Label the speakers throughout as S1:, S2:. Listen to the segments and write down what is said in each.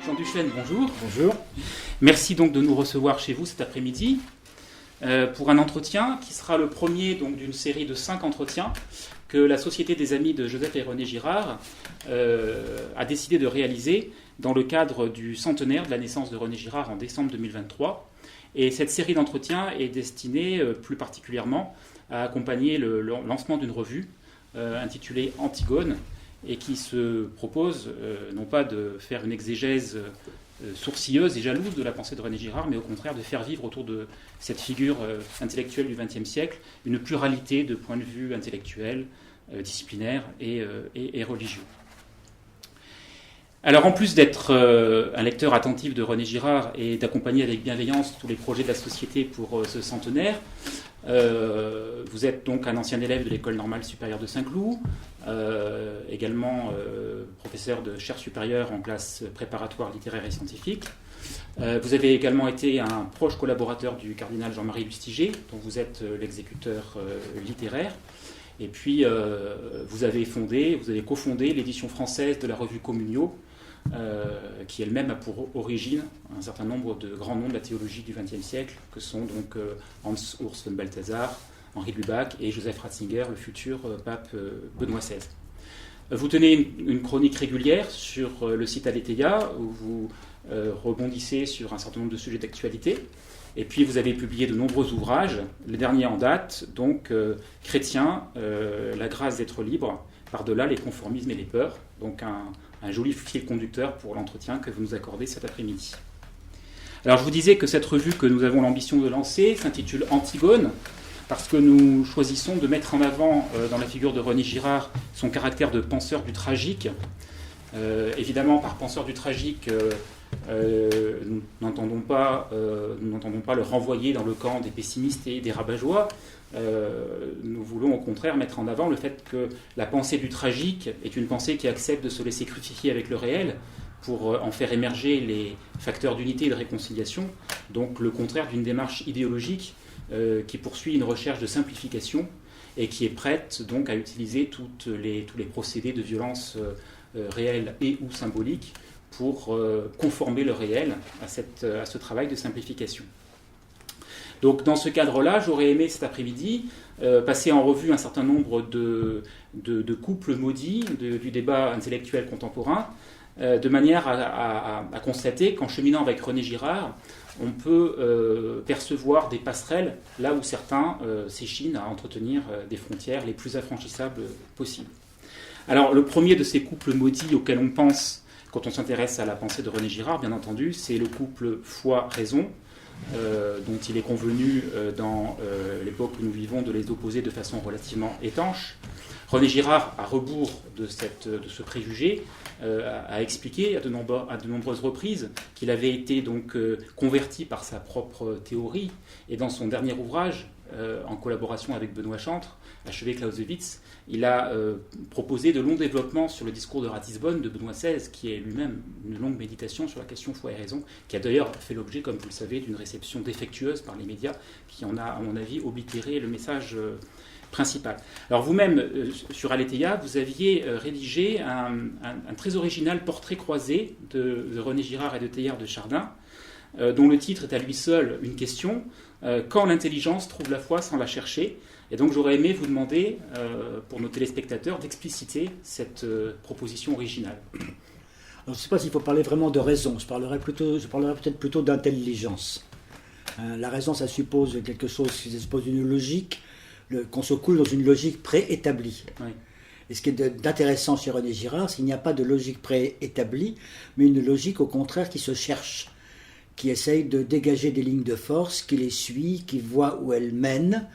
S1: Jean Duchesne, bonjour.
S2: Bonjour.
S1: Merci donc de nous recevoir chez vous cet après-midi pour un entretien qui sera le premier donc, d'une série de 5 entretiens que la Société des Amis de Joseph et René Girard a décidé de réaliser dans le cadre du centenaire de la naissance de René Girard en décembre 2023. Et cette série d'entretiens est destinée plus particulièrement à accompagner le lancement d'une revue intitulée Antigone, et qui se propose non pas de faire une exégèse sourcilleuse et jalouse de la pensée de René Girard, mais au contraire de faire vivre autour de cette figure intellectuelle du XXe siècle une pluralité de points de vue intellectuels, disciplinaires et religieux. Alors en plus d'être un lecteur attentif de René Girard et d'accompagner avec bienveillance tous les projets de la Société pour ce centenaire, vous êtes donc un ancien élève de l'École normale supérieure de Saint-Cloud, également professeur de chaire supérieure en classe préparatoire littéraire et scientifique. Vous avez également été un proche collaborateur du cardinal Jean-Marie Lustiger, dont vous êtes l'exécuteur littéraire. Et puis vous avez cofondé l'édition française de la revue Communio, qui elle-même a pour origine un certain nombre de grands noms de la théologie du XXe siècle, que sont donc Hans Urs von Balthasar, Henri Lubac et Joseph Ratzinger, le futur pape Benoît XVI. Vous tenez une chronique régulière sur le site Aletheia, où vous rebondissez sur un certain nombre de sujets d'actualité. Et puis vous avez publié de nombreux ouvrages, le dernier en date, donc Chrétien, la grâce d'être libre, par-delà les conformismes et les peurs. Donc un joli fil conducteur pour l'entretien que vous nous accordez cet après-midi. Alors je vous disais que cette revue que nous avons l'ambition de lancer s'intitule Antigone, parce que nous choisissons de mettre en avant dans la figure de René Girard son caractère de penseur du tragique. Évidemment, par penseur du tragique, nous n'entendons pas le renvoyer dans le camp des pessimistes et des rabat-joie. Nous voulons au contraire mettre en avant le fait que la pensée du tragique est une pensée qui accepte de se laisser crucifier avec le réel pour en faire émerger les facteurs d'unité et de réconciliation, donc le contraire d'une démarche idéologique qui poursuit une recherche de simplification et qui est prête donc à utiliser tous les procédés de violence réelle et ou symbolique pour conformer le réel à ce travail de simplification. Donc dans ce cadre-là, j'aurais aimé cet après-midi passer en revue un certain nombre de couples maudits du débat intellectuel contemporain, de manière à constater qu'en cheminant avec René Girard, on peut percevoir des passerelles là où certains s'échinent à entretenir des frontières les plus affranchissables possibles. Alors le premier de ces couples maudits auxquels on pense quand on s'intéresse à la pensée de René Girard, bien entendu, c'est le couple foi-raison, dont il est convenu dans l'époque où nous vivons de les opposer de façon relativement étanche. René Girard, à rebours de ce préjugé, a expliqué à de nombreuses reprises qu'il avait été donc converti par sa propre théorie, et dans son dernier ouvrage, en collaboration avec Benoît Chantre, achevé Clausewitz, il a proposé de longs développements sur le discours de Ratisbonne de Benoît XVI, qui est lui-même une longue méditation sur la question foi et raison, qui a d'ailleurs fait l'objet, comme vous le savez, d'une réception défectueuse par les médias, qui en a, à mon avis, oblitéré le message principal. Alors vous-même, sur Aletheia, vous aviez rédigé un très original portrait croisé de René Girard et de Teilhard de Chardin, dont le titre est à lui seul une question, quand l'intelligence trouve la foi sans la chercher. Et donc j'aurais aimé vous demander, pour nos téléspectateurs, d'expliciter cette proposition originale.
S2: Alors, je ne sais pas s'il faut parler vraiment de raison, je parlerai peut-être plutôt d'intelligence. La raison, ça suppose quelque chose, ça suppose une logique, qu'on se coule dans une logique préétablie. Oui. Et ce qui est d'intéressant chez René Girard, c'est qu'il n'y a pas de logique préétablie, mais une logique au contraire qui se cherche, qui essaye de dégager des lignes de force, qui les suit, qui voit où elles mènent,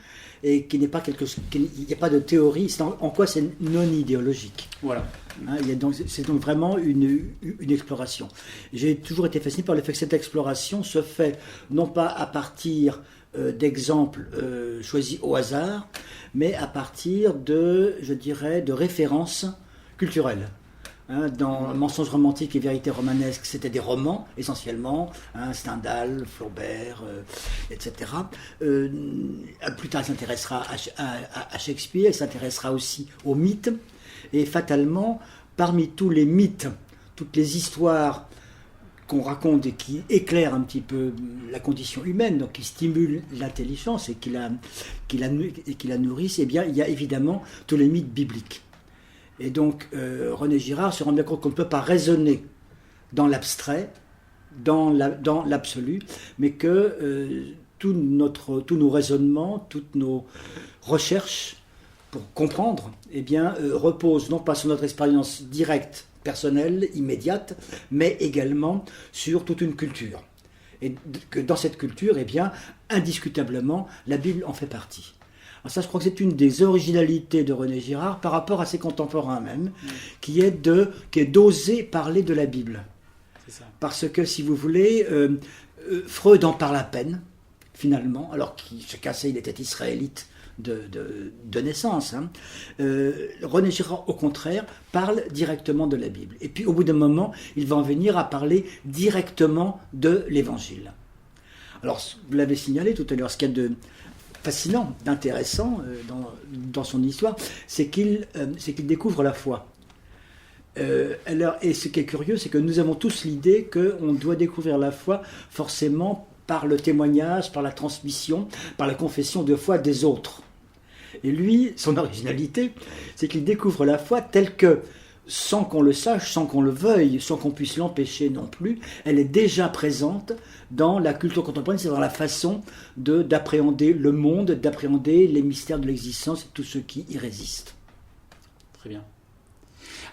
S2: et qui n'est pas il n'y a pas de théorie. En quoi c'est non idéologique.
S1: Voilà.
S2: C'est donc vraiment une exploration. J'ai toujours été fasciné par le fait que cette exploration se fait non pas à partir d'exemples choisis au hasard, mais à partir de références culturelles. Dans Mensonges romantiques et vérités romanesques, c'était des romans essentiellement, Stendhal, Flaubert, etc. Plus tard, il s'intéressera à Shakespeare, il s'intéressera aussi aux mythes. Et fatalement, parmi tous les mythes, toutes les histoires qu'on raconte et qui éclairent un petit peu la condition humaine, donc qui stimulent l'intelligence et qui la nourrissent, eh bien, il y a évidemment tous les mythes bibliques. Et donc, René Girard se rend bien compte qu'on ne peut pas raisonner dans l'abstrait, dans l'absolu, mais que tous nos raisonnements, toutes nos recherches pour comprendre, eh bien, reposent non pas sur notre expérience directe, personnelle, immédiate, mais également sur toute une culture. Et que dans cette culture, eh bien, indiscutablement, la Bible en fait partie. Alors ça, je crois que c'est une des originalités de René Girard par rapport à ses contemporains même, qui est d'oser parler de la Bible. C'est ça. Parce que, si vous voulez, Freud en parle à peine, finalement, alors que chacun sait il était israélite de naissance. René Girard, au contraire, parle directement de la Bible. Et puis, au bout d'un moment, il va en venir à parler directement de l'Évangile. Alors, vous l'avez signalé tout à l'heure, ce qu'il y a de fascinant, d'intéressant dans son histoire, c'est qu'il découvre la foi. Et ce qui est curieux, c'est que nous avons tous l'idée qu'on doit découvrir la foi forcément par le témoignage, par la transmission, par la confession de foi des autres. Et lui, son originalité, c'est qu'il découvre la foi telle que, sans qu'on le sache, sans qu'on le veuille, sans qu'on puisse l'empêcher non plus, elle est déjà présente dans la culture contemporaine, c'est dans la façon d'appréhender le monde, d'appréhender les mystères de l'existence et tout ce qui y résiste.
S1: Très bien.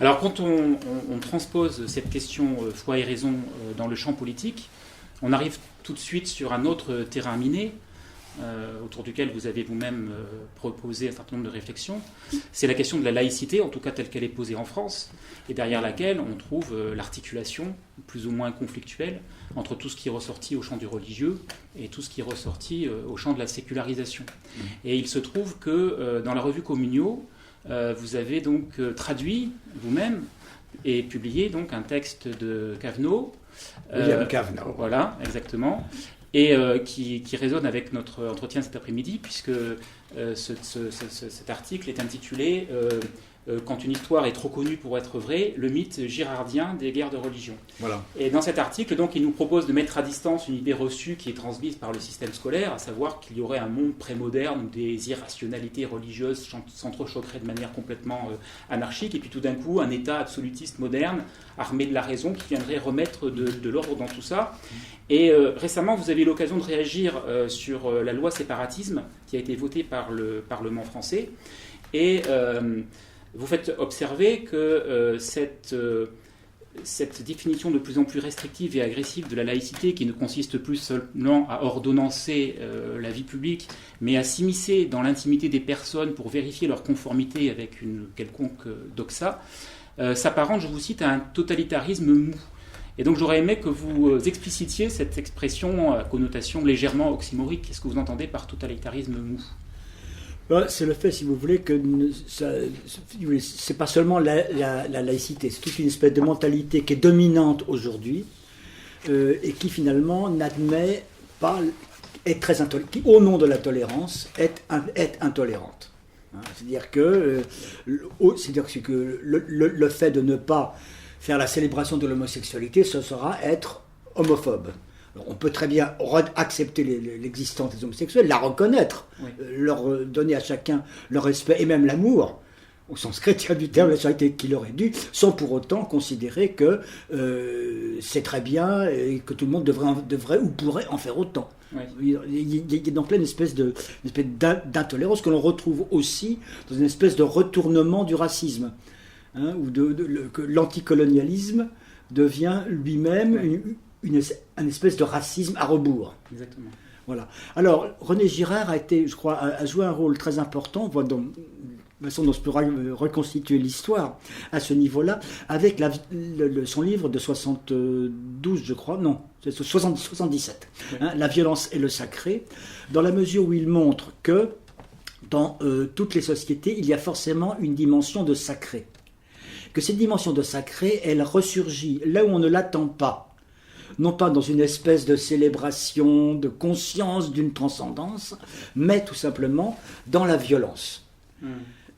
S1: Alors quand on transpose cette question foi et raison dans le champ politique, on arrive tout de suite sur un autre terrain miné, autour duquel vous avez vous-même proposé un certain nombre de réflexions. C'est la question de la laïcité, en tout cas telle qu'elle est posée en France, et derrière laquelle on trouve l'articulation plus ou moins conflictuelle entre tout ce qui est ressorti au champ du religieux et tout ce qui est ressorti au champ de la sécularisation. Et il se trouve que dans la revue Communio, vous avez donc traduit vous-même et publié donc un texte de Cavenot.
S2: William Cavenot.
S1: Voilà, exactement. Et qui résonne avec notre entretien cet après-midi, puisque cet article est intitulé Quand une histoire est trop connue pour être vraie, le mythe girardien des guerres de religion.
S2: Voilà. Et
S1: dans cet article, donc, il nous propose de mettre à distance une idée reçue qui est transmise par le système scolaire, à savoir qu'il y aurait un monde prémoderne où des irrationalités religieuses s'entrechoqueraient de manière complètement anarchique, et puis tout d'un coup, un État absolutiste moderne, armé de la raison, qui viendrait remettre de l'ordre dans tout ça. Et récemment, vous avez eu l'occasion de réagir sur la loi séparatisme qui a été votée par le Parlement français. Et vous faites observer que cette définition de plus en plus restrictive et agressive de la laïcité, qui ne consiste plus seulement à ordonnancer la vie publique, mais à s'immiscer dans l'intimité des personnes pour vérifier leur conformité avec une quelconque doxa, s'apparente, je vous cite, à un totalitarisme mou. Et donc j'aurais aimé que vous explicitiez cette expression à connotation légèrement oxymorique. Qu'est-ce que vous entendez par totalitarisme mou ?
S2: C'est le fait, si vous voulez, que c'est pas seulement la laïcité, c'est toute une espèce de mentalité qui est dominante aujourd'hui et qui finalement n'admet pas, qui au nom de la tolérance est intolérante. C'est-à-dire que le fait de ne pas faire la célébration de l'homosexualité, ce sera être homophobe. Alors, on peut très bien accepter l'existence des homosexuels, la reconnaître, oui. Leur donner à chacun leur respect et même l'amour, au sens chrétien du terme, la charité qui leur est due, sans pour autant considérer que c'est très bien et que tout le monde devrait ou pourrait en faire autant. Oui. Il y a donc là une espèce d'intolérance que l'on retrouve aussi dans une espèce de retournement du racisme, où que l'anticolonialisme devient lui-même une espèce de racisme à rebours.
S1: Exactement.
S2: Voilà. Alors, René Girard a joué un rôle très important, dans la façon dont on peut reconstituer l'histoire à ce niveau-là, avec son livre de 72, je crois, non, c'est 77, oui. La violence et le sacré, dans la mesure où il montre que dans toutes les sociétés, il y a forcément une dimension de sacré. que cette dimension de sacré, elle ressurgit là où on ne l'attend pas. Non pas dans une espèce de célébration, de conscience d'une transcendance, mais tout simplement dans la violence.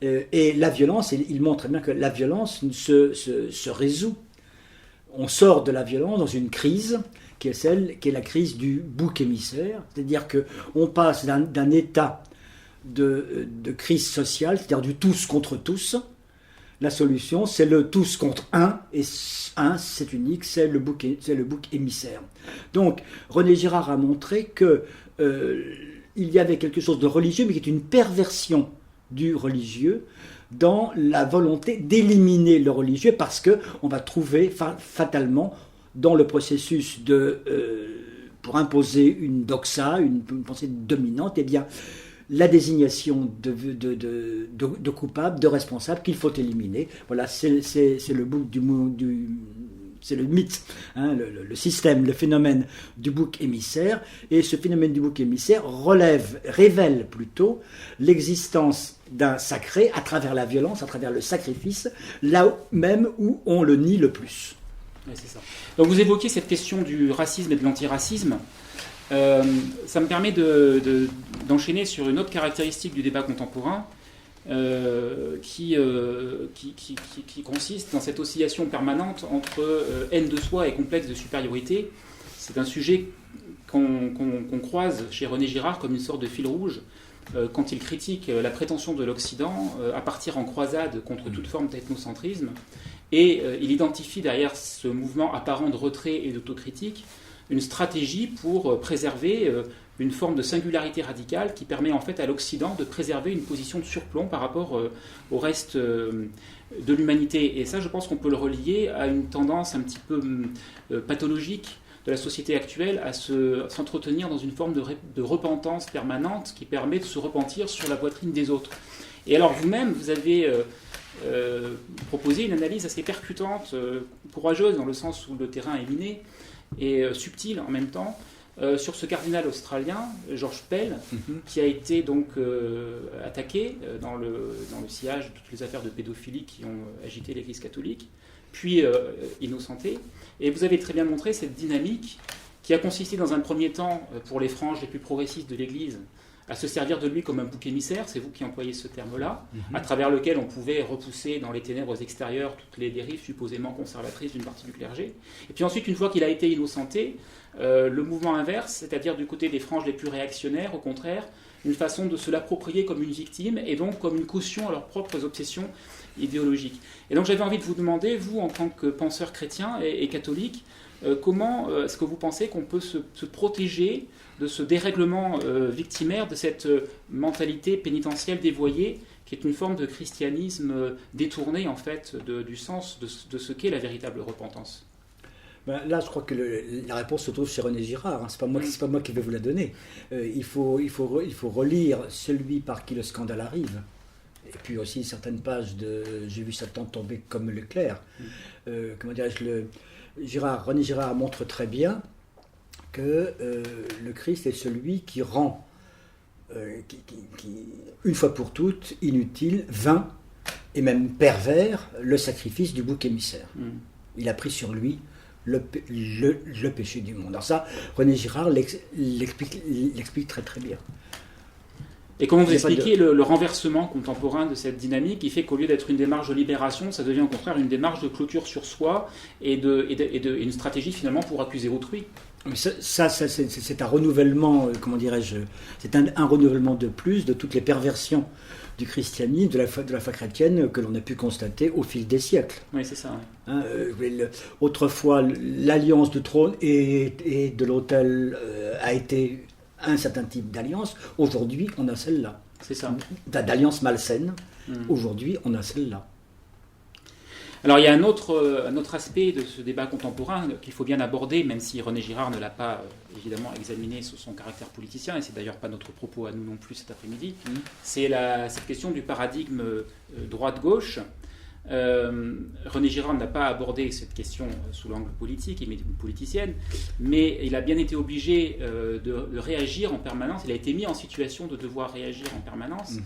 S2: Et la violence, il montre très bien que la violence se résout. On sort de la violence dans une crise qui est la crise du bouc émissaire, c'est-à-dire qu'on passe d'un état de crise sociale, c'est-à-dire du tous contre tous. La solution, c'est le tous contre un, et un, c'est unique, c'est le bouc émissaire. Donc, René Girard a montré que il y avait quelque chose de religieux, mais qui est une perversion du religieux dans la volonté d'éliminer le religieux, parce qu'on va trouver fatalement dans le processus pour imposer une doxa, une pensée dominante, eh bien, la désignation de coupables, de responsables qu'il faut éliminer. Voilà, c'est le mythe, hein, le système, le phénomène du bouc émissaire. Et ce phénomène du bouc émissaire révèle plutôt l'existence d'un sacré à travers la violence, à travers le sacrifice, là même où on le nie le plus.
S1: Oui, c'est ça. Donc vous évoquez cette question du racisme et de l'antiracisme. Ça me permet d'enchaîner sur une autre caractéristique du débat contemporain qui consiste dans cette oscillation permanente entre haine de soi et complexe de supériorité. C'est un sujet qu'on croise chez René Girard comme une sorte de fil rouge quand il critique la prétention de l'Occident à partir en croisade contre toute forme d'ethnocentrisme. Et il identifie derrière ce mouvement apparent de retrait et d'autocritique une stratégie pour préserver une forme de singularité radicale qui permet en fait à l'Occident de préserver une position de surplomb par rapport au reste de l'humanité. Et ça, je pense qu'on peut le relier à une tendance un petit peu pathologique de la société actuelle à s'entretenir dans une forme de repentance permanente qui permet de se repentir sur la poitrine des autres. Et alors vous-même, vous avez proposé une analyse assez percutante, courageuse dans le sens où le terrain est miné, et subtil en même temps, sur ce cardinal australien, George Pell, qui a été donc attaqué dans le sillage de toutes les affaires de pédophilie qui ont agité l'Église catholique, puis innocenté. Et vous avez très bien montré cette dynamique qui a consisté dans un premier temps, pour les franges les plus progressistes de l'Église, à se servir de lui comme un bouc émissaire, c'est vous qui employez ce terme-là, à travers lequel on pouvait repousser dans les ténèbres extérieures toutes les dérives supposément conservatrices d'une partie du clergé. Et puis ensuite, une fois qu'il a été innocenté, le mouvement inverse, c'est-à-dire du côté des franges les plus réactionnaires, au contraire, une façon de se l'approprier comme une victime et donc comme une caution à leurs propres obsessions idéologiques. Et donc j'avais envie de vous demander, vous en tant que penseur chrétien et catholique, comment est-ce que vous pensez qu'on peut se protéger de ce dérèglement victimaire, de cette mentalité pénitentielle dévoyée, qui est une forme de christianisme détourné en fait du sens de ce qu'est la véritable repentance?
S2: Ben là, je crois que la réponse se trouve chez René Girard. Hein. C'est pas moi qui vais vous la donner. Il faut relire celui par qui le scandale arrive. Et puis aussi certaines pages de J'ai vu Satan tomber comme l'éclair. Comment dirais-je, René Girard montre très bien que le Christ est celui qui rend, une fois pour toutes, inutile, vain et même pervers le sacrifice du bouc émissaire. Il a pris sur lui le péché du monde. Alors ça, René Girard l'explique très très bien.
S1: Et comment vous expliquez le renversement contemporain de cette dynamique qui fait qu'au lieu d'être une démarche de libération, ça devient au contraire une démarche de clôture sur soi et une stratégie finalement pour accuser autrui?
S2: Mais ça c'est un renouvellement, comment dirais-je, c'est un renouvellement de plus de toutes les perversions du christianisme, de la foi chrétienne que l'on a pu constater au fil des siècles.
S1: Oui, c'est ça. Oui.
S2: Hein, autrefois, l'alliance du trône et de l'autel a été un certain type d'alliance. Aujourd'hui, on a celle-là.
S1: C'est ça.
S2: D'alliance malsaine. Aujourd'hui, on a celle-là.
S1: Alors il y a un autre aspect de ce débat contemporain qu'il faut bien aborder, même si René Girard ne l'a pas évidemment examiné sous son caractère politicien, et c'est d'ailleurs pas notre propos à nous non plus cet après-midi, c'est cette question du paradigme droite-gauche. René Girard n'a pas abordé cette question sous l'angle politique et politicienne, mais il a bien été obligé de réagir en permanence, il a été mis en situation de devoir réagir en permanence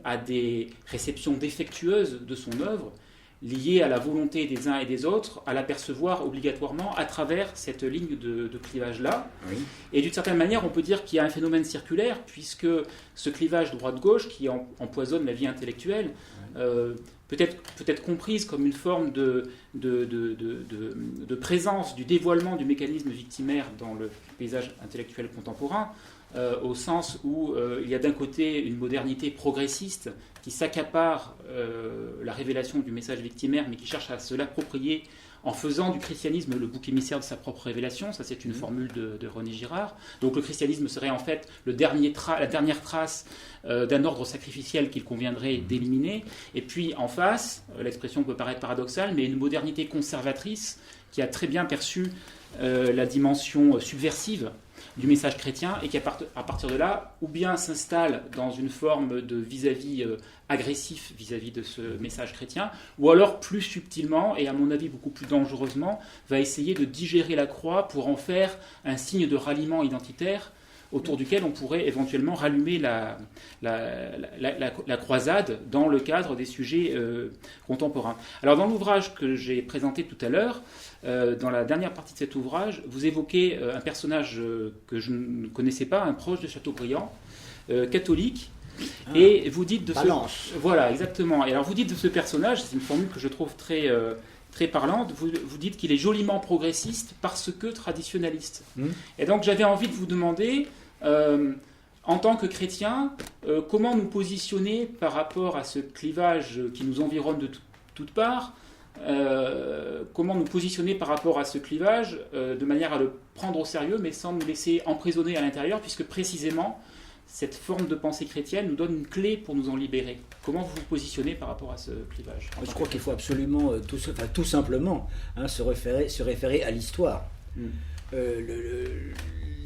S1: à des réceptions défectueuses de son œuvre, liée à la volonté des uns et des autres à l'apercevoir obligatoirement à travers cette ligne de clivage-là.
S2: Oui.
S1: Et d'une certaine manière, on peut dire qu'il y a un phénomène circulaire, puisque ce clivage droite-gauche qui empoisonne la vie intellectuelle, peut être comprise comme une forme de présence du dévoilement du mécanisme victimaire dans le paysage intellectuel contemporain, au sens où il y a d'un côté une modernité progressiste qui s'accapare la révélation du message victimaire, mais qui cherche à se l'approprier en faisant du christianisme le bouc émissaire de sa propre révélation. Ça, c'est une formule de René Girard. Donc le christianisme serait en fait la dernière trace d'un ordre sacrificiel qu'il conviendrait d'éliminer. Et puis en face, l'expression peut paraître paradoxale, mais une modernité conservatrice qui a très bien perçu la dimension subversive du message chrétien et qui, à partir de là, ou bien s'installe dans une forme de vis-à-vis agressif vis-à-vis de ce message chrétien, ou alors plus subtilement, et à mon avis beaucoup plus dangereusement, va essayer de digérer la croix pour en faire un signe de ralliement identitaire autour duquel on pourrait éventuellement rallumer la croisade dans le cadre des sujets contemporains. Alors dans l'ouvrage que j'ai présenté tout à l'heure, dans la dernière partie de cet ouvrage, vous évoquez un personnage que je ne connaissais pas, un proche de Chateaubriand, catholique, et vous dites de
S2: Balance.
S1: Voilà, exactement. Et alors vous dites de ce personnage, c'est une formule que je trouve très parlante, vous dites qu'il est joliment progressiste parce que traditionnaliste. Et donc j'avais envie de vous demander, en tant que chrétien, comment nous positionner par rapport à ce clivage qui nous environne de toutes parts, comment nous positionner par rapport à ce clivage de manière à le prendre au sérieux, mais sans nous laisser emprisonner à l'intérieur, puisque précisément, cette forme de pensée chrétienne nous donne une clé pour nous en libérer. Comment vous vous positionnez par rapport à ce clivage ?
S2: Je crois qu'il faut absolument, tout simplement, se référer à l'histoire.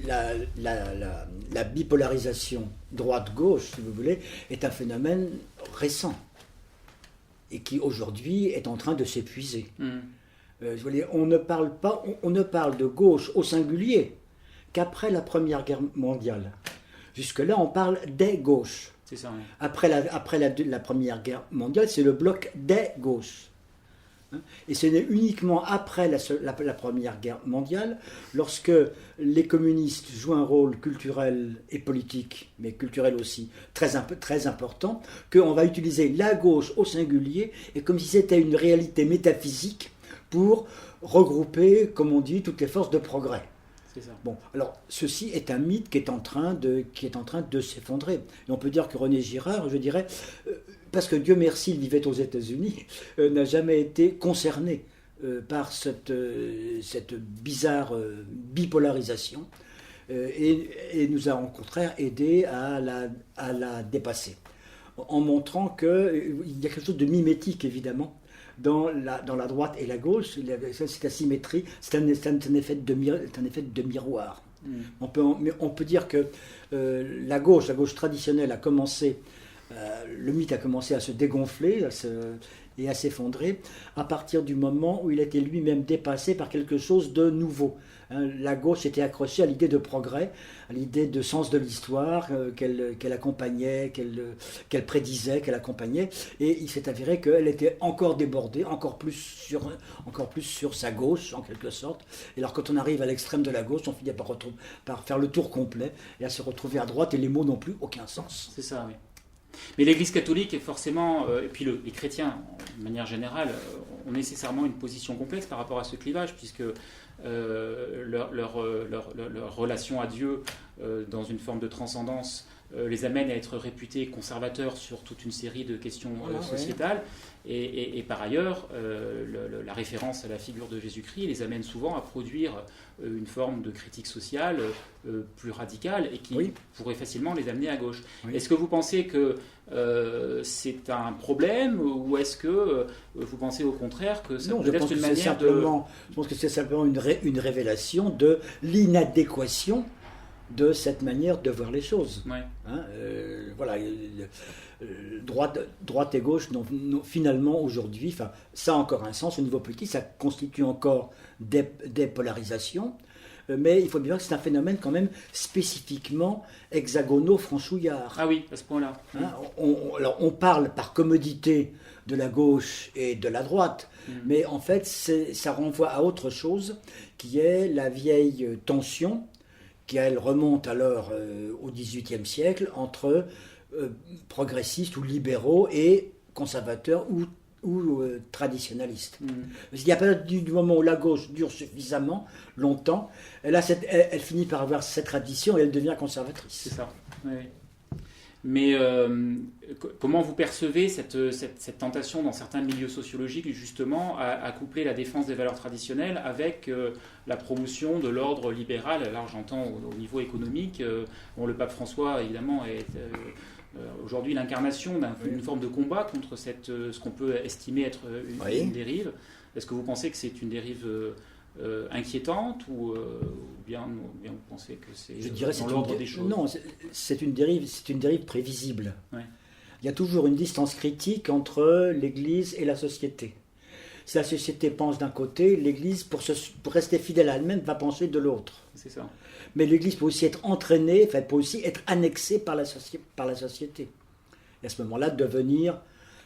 S2: La bipolarisation droite-gauche, si vous voulez, est un phénomène récent et qui aujourd'hui est en train de s'épuiser. On ne parle de gauche au singulier qu'après la Première Guerre mondiale. Jusque-là, on parle des gauches.
S1: C'est ça, oui.
S2: Après la Première Guerre mondiale, c'est le bloc des gauches. Et ce n'est uniquement après la Première Guerre mondiale, lorsque les communistes jouent un rôle culturel et politique, mais culturel aussi, très important, qu'on va utiliser la gauche au singulier, et comme si c'était une réalité métaphysique, pour regrouper, comme on dit, toutes les forces de progrès.
S1: C'est ça.
S2: Bon, alors ceci est un mythe qui est en train de s'effondrer. Et on peut dire que René Girard, je dirais, parce que Dieu merci, il vivait aux États-Unis, n'a jamais été concerné par cette bizarre bipolarisation et nous a au contraire aidé à la dépasser, en montrant qu'il y a quelque chose de mimétique évidemment dans la droite et la gauche. Cette asymétrie, c'est un effet de miroir. On peut dire que la gauche traditionnelle a commencé, le mythe a commencé à se dégonfler et à s'effondrer à partir du moment où il a été lui-même dépassé par quelque chose de nouveau. La gauche était accrochée à l'idée de progrès, à l'idée de sens de l'histoire qu'elle accompagnait, qu'elle prédisait, qu'elle accompagnait, et il s'est avéré qu'elle était encore débordée, encore plus sur sa gauche en quelque sorte. Et alors quand on arrive à l'extrême de la gauche, on finit par faire le tour complet et à se retrouver à droite, et les mots n'ont plus aucun sens.
S1: C'est ça, oui. Mais l'Église catholique est forcément, et puis les chrétiens de manière générale, ont nécessairement une position complexe par rapport à ce clivage, puisque leur relation à Dieu dans une forme de transcendance les amène à être réputés conservateurs sur toute une série de questions sociétales. Et par ailleurs, la référence à la figure de Jésus-Christ les amène souvent à produire une forme de critique sociale plus radicale et qui pourrait facilement les amener à gauche. Oui. Est-ce que vous pensez que c'est un problème, ou est-ce que vous pensez au contraire que ça peut être une manière de...
S2: Je pense que c'est simplement une révélation de l'inadéquation de cette manière de voir les choses.
S1: Ouais.
S2: Voilà, droite et gauche n'ont finalement aujourd'hui, ça a encore un sens au niveau politique, ça constitue encore des polarisations, mais il faut bien voir que c'est un phénomène quand même spécifiquement hexagono-franchouillard.
S1: Ah oui, à ce point-là.
S2: Hein, alors on parle par commodité de la gauche et de la droite, mais en fait ça renvoie à autre chose, qui est la vieille tension, qui elle remonte alors au XVIIIe siècle, entre progressistes ou libéraux et conservateurs ou traditionnaliste. Parce qu'il y a pas du moment où la gauche dure suffisamment longtemps, elle finit par avoir cette tradition et elle devient conservatrice.
S1: C'est ça. Oui, oui. Mais comment vous percevez cette tentation dans certains milieux sociologiques, justement, à coupler la défense des valeurs traditionnelles avec la promotion de l'ordre libéral? Alors j'entends au niveau économique, le pape François, évidemment, est aujourd'hui l'incarnation d'une forme de combat contre ce qu'on peut estimer être une dérive. Est-ce que vous pensez que c'est une dérive inquiétante ou bien vous pensez que c'est dans l'ordre des choses?
S2: Non, c'est une dérive prévisible.
S1: Ouais.
S2: Il y a toujours une distance critique entre l'Église et la société. Si la société pense d'un côté, l'Église, pour rester fidèle à elle-même, va penser de l'autre.
S1: C'est ça.
S2: Mais l'Église peut aussi être entraînée, peut aussi être annexée par la société. Et à ce moment-là, devenir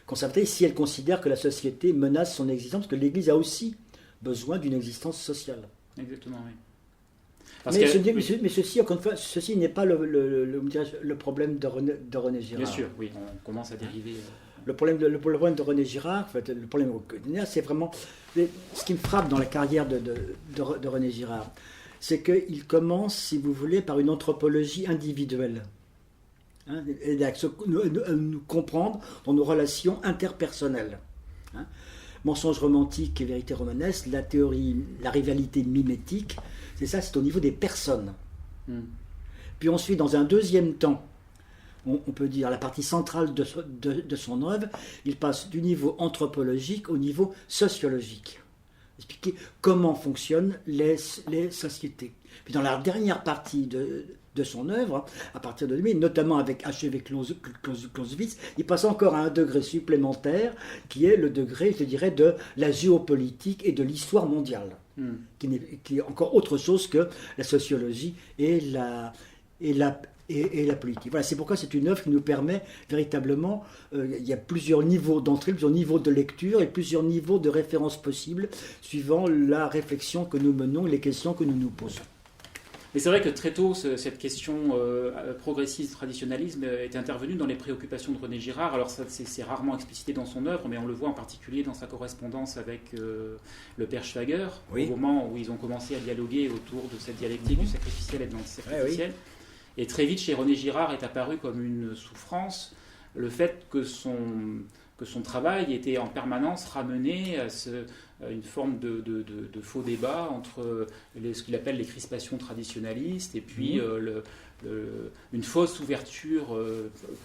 S2: conservatrice si elle considère que la société menace son existence, parce que l'Église a aussi besoin d'une existence sociale.
S1: Exactement, oui.
S2: Mais ceci, encore une fois, ceci n'est pas le problème de René Girard.
S1: Bien sûr, oui, on commence à dériver.
S2: Le problème de René Girard, en fait, le problème c'est vraiment ce qui me frappe dans la carrière de René Girard, c'est qu'il commence, si vous voulez, par une anthropologie individuelle. Hein, et à nous comprendre dans nos relations interpersonnelles. Hein. Mensonge romantique et vérité romanesque, la théorie, la rivalité mimétique, c'est au niveau des personnes. Puis ensuite, dans un deuxième temps, on peut dire la partie centrale de son œuvre, il passe du niveau anthropologique au niveau sociologique. Expliquer comment fonctionnent les sociétés. Puis dans la dernière partie de son œuvre, à partir de lui, notamment achevé Clausewitz, il passe encore à un degré supplémentaire, qui est le degré, je dirais, de la géopolitique et de l'histoire mondiale, qui est encore autre chose que la sociologie et la politique. Voilà, c'est pourquoi c'est une œuvre qui nous permet véritablement, il y a plusieurs niveaux d'entrée, plusieurs niveaux de lecture et plusieurs niveaux de référence possibles, suivant la réflexion que nous menons, les questions que nous nous posons.
S1: Mais c'est vrai que très tôt, cette question progressiste, traditionnalisme est intervenue dans les préoccupations de René Girard. Alors c'est rarement explicité dans son œuvre, mais on le voit en particulier dans sa correspondance avec le père Schwager, au moment où ils ont commencé à dialoguer autour de cette dialectique du sacrificiel et de l'antisacrificiel. Et très vite, chez René Girard est apparu comme une souffrance le fait que son travail était en permanence ramené à une forme de faux débat entre ce qu'il appelle les crispations traditionnalistes et puis une fausse ouverture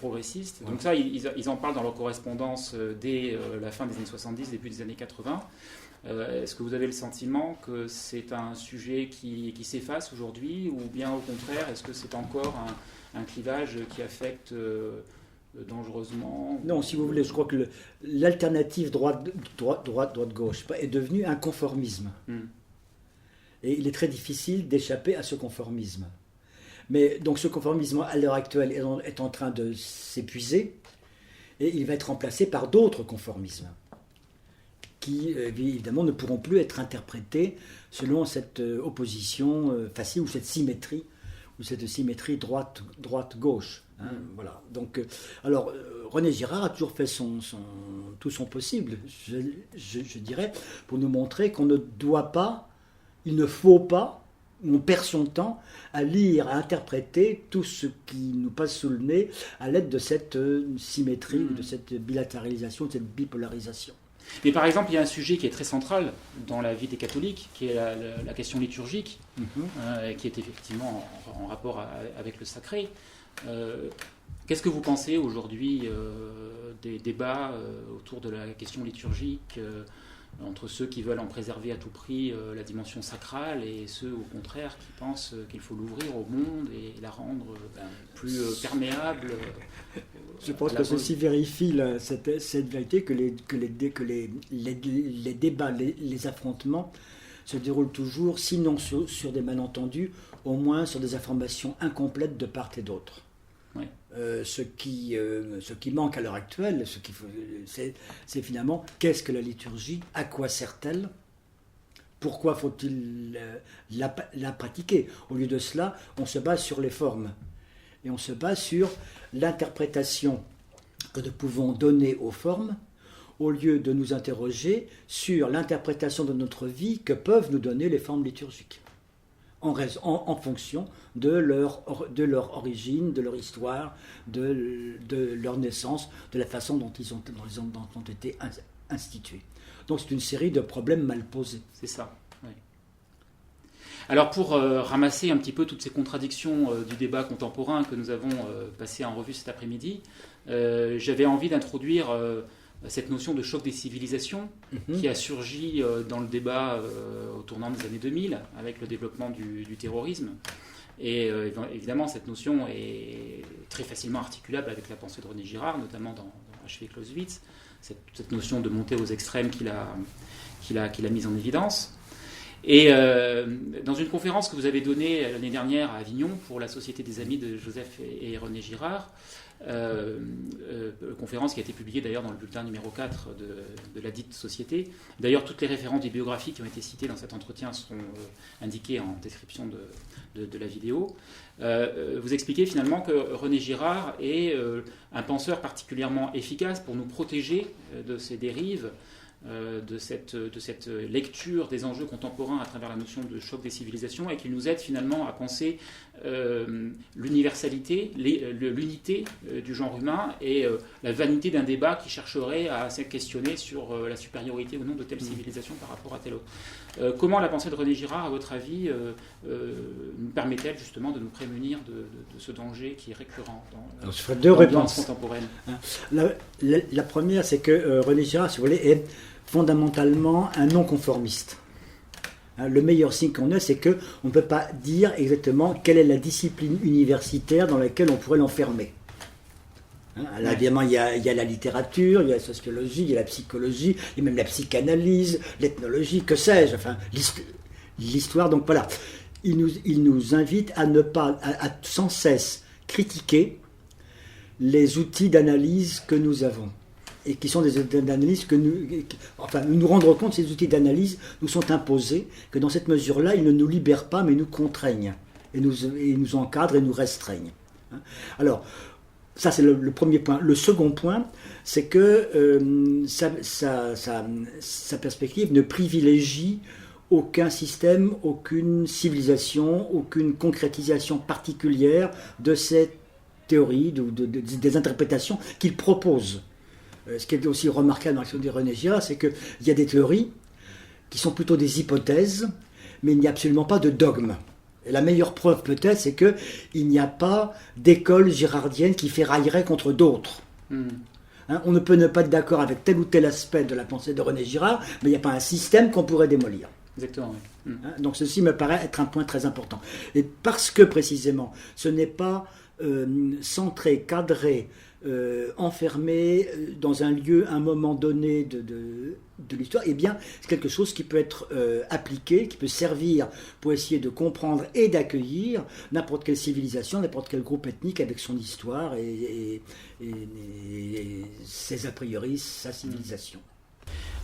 S1: progressiste. Donc ça, ils en parlent dans leur correspondance dès la fin des années 70, début des années 80. Est-ce que vous avez le sentiment que c'est un sujet qui s'efface aujourd'hui, ou bien au contraire, est-ce que c'est encore un clivage qui affecte dangereusement?
S2: Non, si vous voulez, je crois que l'alternative droite-gauche est devenue un conformisme. Et il est très difficile d'échapper à ce conformisme. Mais donc ce conformisme, à l'heure actuelle, est en train de s'épuiser, et il va être remplacé par d'autres conformismes, qui évidemment ne pourront plus être interprétés selon cette opposition facile ou cette symétrie droite-gauche. Hein, voilà. Donc, alors, René Girard a toujours fait tout son possible, je dirais, pour nous montrer qu'on ne doit pas, il ne faut pas, on perd son temps à lire, à interpréter tout ce qui nous passe sous le nez à l'aide de cette symétrie, de cette bilatéralisation, de cette bipolarisation.
S1: Mais par exemple, il y a un sujet qui est très central dans la vie des catholiques, qui est la question liturgique, qui est effectivement en rapport avec le sacré. Qu'est-ce que vous pensez aujourd'hui des débats autour de la question liturgique, entre ceux qui veulent en préserver à tout prix la dimension sacrale et ceux au contraire qui pensent qu'il faut l'ouvrir au monde et la rendre plus perméable?
S2: Je pense que ceci vérifie cette vérité que les débats, les affrontements se déroule toujours, sinon sur des malentendus, au moins sur des informations incomplètes de part et d'autre.
S1: Oui.
S2: Ce qui manque à l'heure actuelle, c'est finalement qu'est-ce que la liturgie, à quoi sert-elle, pourquoi faut-il la pratiquer. Au lieu de cela, on se base sur les formes et on se base sur l'interprétation que nous pouvons donner aux formes, au lieu de nous interroger sur l'interprétation de notre vie que peuvent nous donner les formes liturgiques, en fonction de leur origine, de leur histoire, de leur naissance, de la façon dont ils ont été institués. Donc c'est une série de problèmes mal posés.
S1: C'est ça, oui. Alors pour ramasser un petit peu toutes ces contradictions du débat contemporain que nous avons passé en revue cet après-midi, j'avais envie d'introduire cette notion de choc des civilisations qui a surgi dans le débat au tournant des années 2000 avec le développement du terrorisme. Et évidemment, cette notion est très facilement articulable avec la pensée de René Girard, notamment dans Achever Clausewitz, cette notion de montée aux extrêmes qu'il a mise en évidence. Et dans une conférence que vous avez donnée l'année dernière à Avignon pour la Société des Amis de Joseph et René Girard, conférence qui a été publiée d'ailleurs dans le bulletin numéro 4 de la dite société. D'ailleurs, toutes les références des biographies qui ont été citées dans cet entretien sont indiquées en description de la vidéo. Vous expliquez finalement que René Girard est un penseur particulièrement efficace pour nous protéger de ces dérives, de cette lecture des enjeux contemporains à travers la notion de choc des civilisations, et qui nous aide finalement à penser l'universalité, l'unité du genre humain et la vanité d'un débat qui chercherait à se questionner sur la supériorité ou non de telle civilisation par rapport à telle autre. Comment la pensée de René Girard, à votre avis, nous permet-elle justement de nous prémunir de ce danger qui est récurrent dans l'ambiance contemporaine?
S2: La première, c'est que René Girard, si vous voulez, est fondamentalement un non-conformiste. Le meilleur signe qu'on a, c'est qu'on ne peut pas dire exactement quelle est la discipline universitaire dans laquelle on pourrait l'enfermer. Là, évidemment, il y a la littérature, il y a la sociologie, il y a la psychologie, il y a même la psychanalyse, l'ethnologie, que sais-je, enfin, l'histoire. Donc voilà, il nous invite à ne pas, à sans cesse critiquer les outils d'analyse que nous avons. Et qui sont des outils d'analyse que nous rendre compte que ces outils d'analyse nous sont imposés, que dans cette mesure-là, ils ne nous libèrent pas, mais nous contraignent, et nous encadrent et nous restreignent. Alors, ça c'est le premier point. Le second point, c'est que sa perspective ne privilégie aucun système, aucune civilisation, aucune concrétisation particulière de cette théorie, des interprétations qu'il propose. Ce qui est aussi remarquable dans l'action de René Girard, c'est qu'il y a des théories qui sont plutôt des hypothèses, mais il n'y a absolument pas de dogme. Et la meilleure preuve peut-être, c'est qu'il n'y a pas d'école girardienne qui ferraillerait contre d'autres. On ne peut ne pas être d'accord avec tel ou tel aspect de la pensée de René Girard, mais il n'y a pas un système qu'on pourrait démolir.
S1: Exactement, oui.
S2: Donc ceci me paraît être un point très important. Et parce que précisément, ce n'est pas centré, cadré, enfermé dans un lieu, un moment donné de l'histoire, eh bien, c'est quelque chose qui peut être appliqué, qui peut servir pour essayer de comprendre et d'accueillir n'importe quelle civilisation, n'importe quel groupe ethnique avec son histoire et ses a priori, sa civilisation.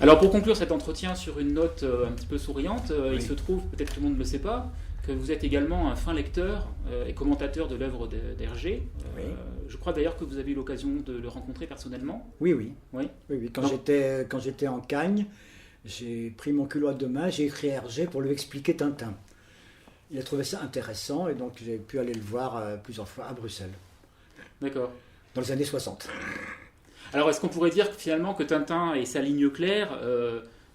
S1: Alors pour conclure cet entretien sur une note un petit peu souriante, il se trouve, peut-être tout le monde ne le sait pas, que vous êtes également un fin lecteur et commentateur de l'œuvre d'Hergé. Je crois d'ailleurs que vous avez eu l'occasion de le rencontrer personnellement.
S2: Oui. Quand j'étais en Cagne, j'ai pris mon culot à deux mains, j'ai écrit à Hergé pour lui expliquer Tintin. Il a trouvé ça intéressant et donc j'ai pu aller le voir plusieurs fois à Bruxelles.
S1: D'accord.
S2: Dans les années 60.
S1: Alors est-ce qu'on pourrait dire finalement que Tintin et sa ligne claire,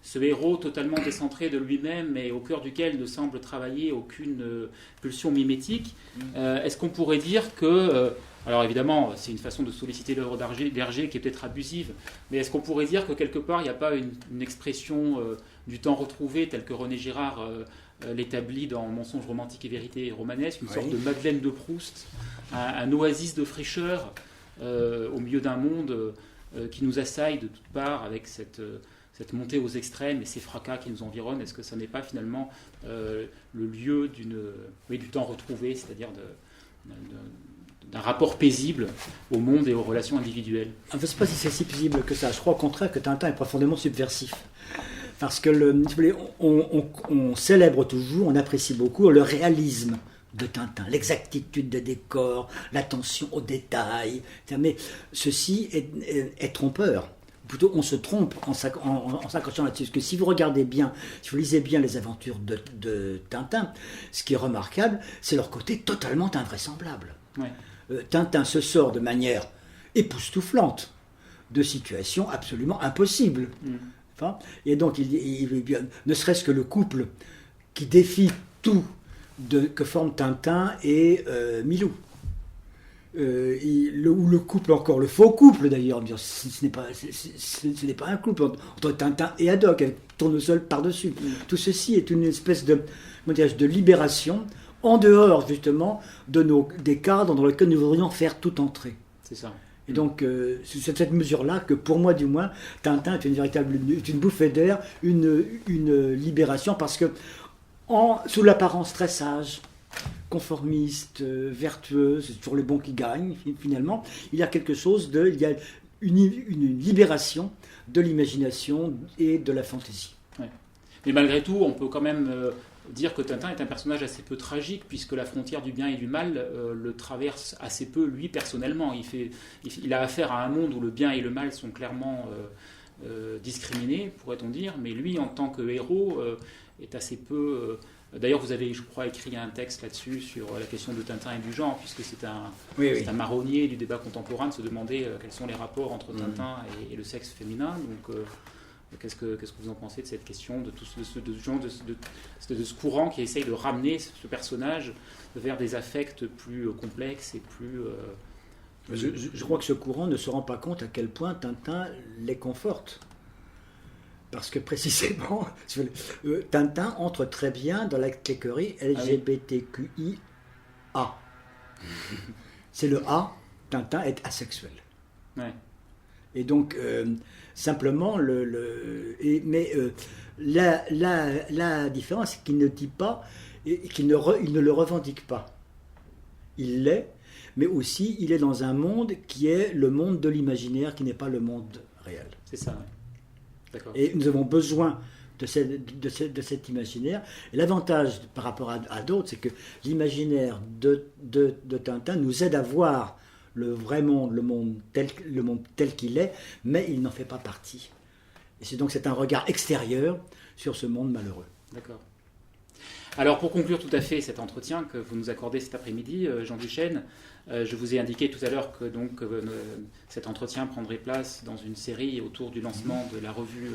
S1: ce héros totalement décentré de lui-même et au cœur duquel ne semble travailler aucune pulsion mimétique, est-ce qu'on pourrait dire que, alors évidemment c'est une façon de solliciter l'œuvre d'Hergé qui est peut-être abusive, mais est-ce qu'on pourrait dire que quelque part il n'y a pas une expression du temps retrouvé telle que René Girard l'établit dans Mensonges romantiques et vérités romanesques, une sorte de Madeleine de Proust, un oasis de fraîcheur au milieu d'un monde qui nous assaille de toutes parts avec cette cette montée aux extrêmes et ces fracas qui nous environnent, est-ce que ça n'est pas finalement le lieu du temps retrouvé, c'est-à-dire d'un rapport paisible au monde et aux relations individuelles?
S2: Je ne sais pas si c'est si paisible que ça. Je crois au contraire que Tintin est profondément subversif. Parce que on célèbre toujours, on apprécie beaucoup le réalisme de Tintin, l'exactitude des décors, l'attention aux détails. Mais ceci est trompeur. Plutôt, on se trompe en s'accrochant là-dessus. Parce que si vous regardez bien, si vous lisez bien les aventures de Tintin, ce qui est remarquable, c'est leur côté totalement invraisemblable.
S1: Ouais.
S2: Tintin se sort de manière époustouflante de situations absolument impossibles. Enfin, et donc, ne serait-ce que le couple qui défie tout que forment Tintin et Milou. Ou le couple encore, le faux couple d'ailleurs, ce n'est pas un couple entre Tintin et Haddock, avec Tournesol par-dessus. Tout ceci est une espèce de libération en dehors justement des cadres dans lesquels nous voudrions faire tout entrer.
S1: C'est ça.
S2: Et donc, c'est cette mesure-là que, pour moi du moins, Tintin est une bouffée d'air, une libération, parce que, sous l'apparence très sage, conformiste, vertueux, c'est toujours les bons qui gagnent, finalement, il y a quelque chose il y a une libération de l'imagination et de la fantaisie.
S1: Ouais. Mais malgré tout, on peut quand même dire que Tintin est un personnage assez peu tragique, puisque la frontière du bien et du mal le traverse assez peu, lui, personnellement. Il a affaire à un monde où le bien et le mal sont clairement discriminés, pourrait-on dire, mais lui, en tant que héros, est assez peu... D'ailleurs, vous avez, je crois, écrit un texte là-dessus sur la question de Tintin et du genre, puisque c'est un marronnier du débat contemporain de se demander quels sont les rapports entre Tintin et le sexe féminin. Donc, qu'est-ce que vous en pensez de cette question, de ce courant qui essaye de ramener ce personnage vers des affects plus complexes et plus...
S2: Je crois que ce courant ne se rend pas compte à quel point Tintin les conforte. Parce que précisément, Tintin entre très bien dans la catégorie LGBTQIA. C'est le A, Tintin est asexuel.
S1: Ouais.
S2: Et donc, simplement, la différence, c'est qu'il ne dit pas, il ne le revendique pas. Il l'est, mais aussi, il est dans un monde qui est le monde de l'imaginaire, qui n'est pas le monde réel.
S1: C'est ça, oui. D'accord.
S2: Et nous avons besoin de cet imaginaire. Et l'avantage par rapport à d'autres, c'est que l'imaginaire de Tintin nous aide à voir le vrai monde, le monde tel qu'il est, mais il n'en fait pas partie. Et c'est un regard extérieur sur ce monde malheureux.
S1: D'accord. Alors pour conclure tout à fait cet entretien que vous nous accordez cet après-midi, Jean Duchesne, je vous ai indiqué tout à l'heure que cet entretien prendrait place dans une série autour du lancement de la revue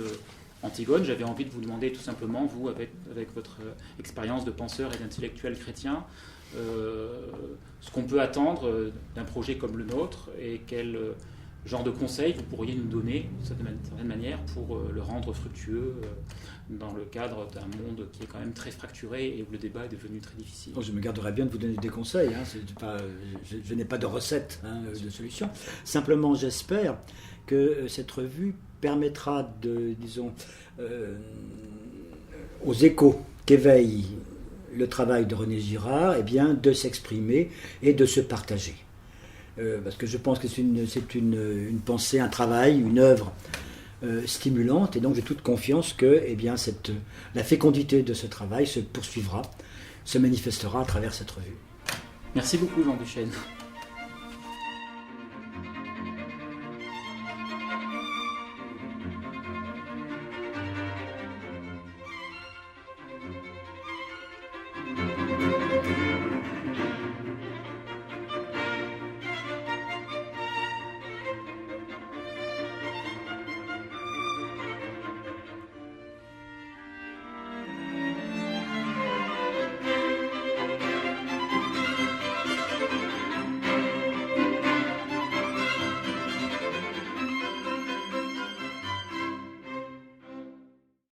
S1: Antigone. J'avais envie de vous demander tout simplement, vous, avec votre expérience de penseur et d'intellectuel chrétien, ce qu'on peut attendre d'un projet comme le nôtre et quel genre de conseils vous pourriez nous donner, d'une certaine manière, pour le rendre fructueux dans le cadre d'un monde qui est quand même très fracturé et où le débat est devenu très difficile.
S2: Je me garderais bien de vous donner des conseils. Je n'ai pas de recette, de solution. Simplement, j'espère que cette revue permettra aux échos qu'éveille le travail de René Girard, de s'exprimer et de se partager. Parce que je pense que c'est une pensée, un travail, une œuvre stimulante, et donc j'ai toute confiance que la fécondité de ce travail se poursuivra, se manifestera à travers cette revue.
S1: Merci beaucoup, Jean Duchesne.